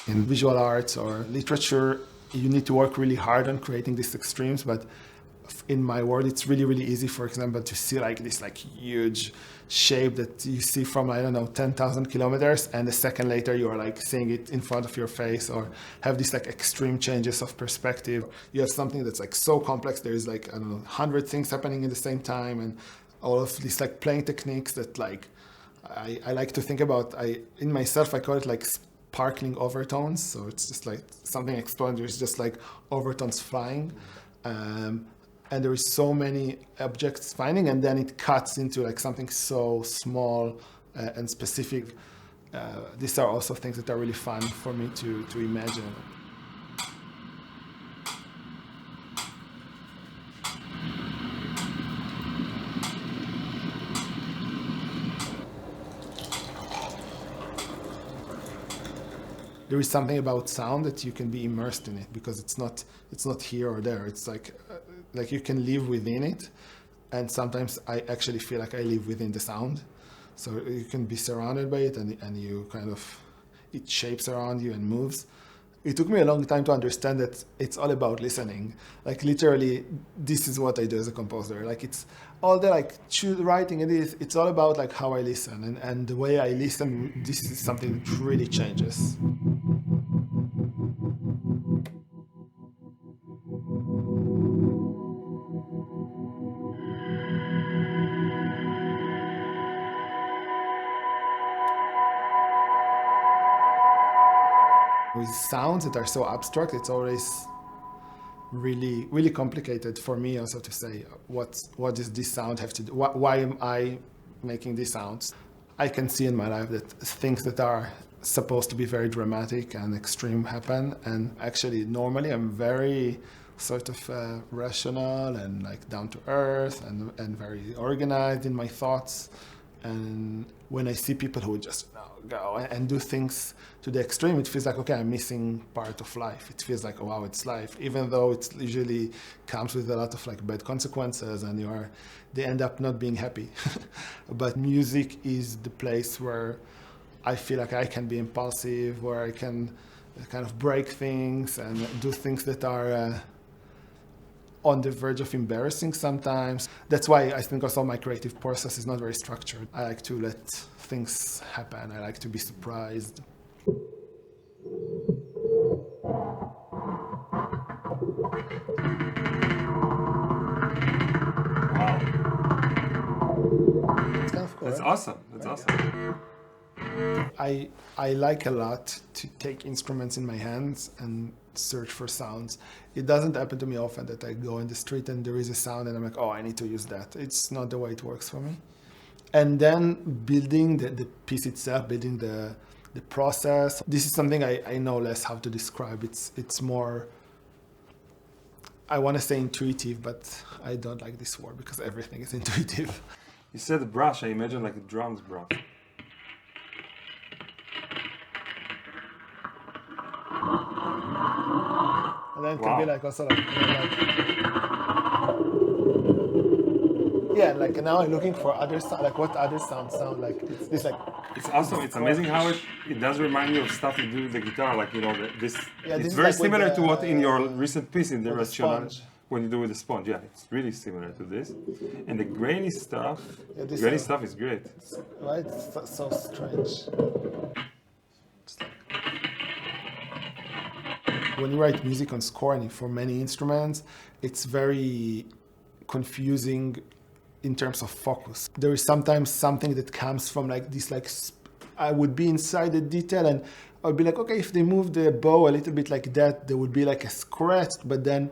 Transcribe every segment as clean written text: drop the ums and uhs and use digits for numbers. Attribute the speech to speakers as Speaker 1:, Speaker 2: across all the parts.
Speaker 1: In visual arts or literature, you need to work really hard on creating these extremes, but in my world, it's really, really easy, for example, to see like this like huge shape that you see from, I don't know, 10,000 kilometers, and a second later you are like seeing it in front of your face, or have these like extreme changes of perspective. You have something that's like so complex, there's like, I don't know, 100 things happening at the same time, and all of these like playing techniques that like, I like to think about, in myself, I call it like sparkling overtones. So it's just like something exploding, there's just like overtones flying. And there is so many objects finding, and then it cuts into like something so small and specific. These are also things that are really fun for me to imagine. There is something about sound that you can be immersed in it, because it's not here or there. It's like you can live within it, and sometimes I actually feel like I live within the sound. So you can be surrounded by it, and you kind of, it shapes around you and moves. It took me a long time to understand that it's all about listening. Like literally, this is what I do as a composer. Like it's all the like writing, it's all about like how I listen, and the way I listen. This is something that really changes. With sounds that are so abstract, it's always really, really complicated for me also to say what does this sound have to do? Why am I making these sounds? I can see in my life that things that are supposed to be very dramatic and extreme happen, and actually normally I'm very sort of rational and like down to earth and very organized in my thoughts. And when I see people who just go and do things to the extreme, it feels like, okay, I'm missing part of life. It feels like, oh, wow, it's life, even though it usually comes with a lot of like bad consequences, and they end up not being happy. But music is the place where I feel like I can be impulsive, where I can kind of break things and do things that are on the verge of embarrassing sometimes. That's why I think also my creative process is not very structured. I like to let things happen. I like to be surprised.
Speaker 2: Wow.
Speaker 1: It's kind of cool.
Speaker 2: That's
Speaker 1: right?
Speaker 2: awesome. That's awesome.
Speaker 1: I like a lot to take instruments in my hands and search for sounds. It doesn't happen to me often that I go in the street and there is a sound and I'm like, oh, I need to use that. It's not the way it works for me. And then building the piece itself, building the process. This is something I know less how to describe. It's more, I want to say intuitive, but I don't like this word because everything is intuitive.
Speaker 2: You said a brush. I imagine like a drums brush.
Speaker 1: And then it
Speaker 2: Wow.
Speaker 1: can be like also like, yeah, like now I'm looking for other sound, like what other sounds sound like. It's like,
Speaker 2: It's awesome. It's amazing how it does remind me of stuff you do with the guitar. Like, you know, this.
Speaker 1: Yeah, this
Speaker 2: It's
Speaker 1: is
Speaker 2: very
Speaker 1: like with
Speaker 2: similar to
Speaker 1: the-
Speaker 2: what in your recent piece in the
Speaker 1: with the
Speaker 2: restaurant
Speaker 1: sponge.
Speaker 2: when you do with the sponge. Yeah, it's really similar to this. And the grainy stuff.
Speaker 1: Yeah, this
Speaker 2: Grainy
Speaker 1: is-
Speaker 2: stuff is great.
Speaker 1: right? It's so strange. When you write music on score and for many instruments, it's very confusing in terms of focus. There is sometimes something that comes from like this, like I would be inside the detail and I'd be like, okay, if they move the bow a little bit like that, there would be like a scratch, but then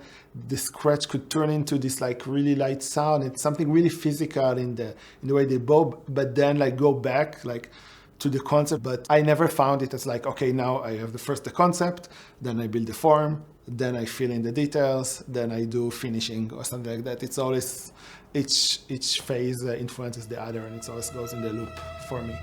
Speaker 1: the scratch could turn into this like really light sound. It's something really physical in the way they bow, but then like go back like to the concept. But I never found it as like, okay, now I have the concept, then I build the form, then I fill in the details, then I do finishing or something like that. It's always, each phase influences the other, and it always goes in the loop for me.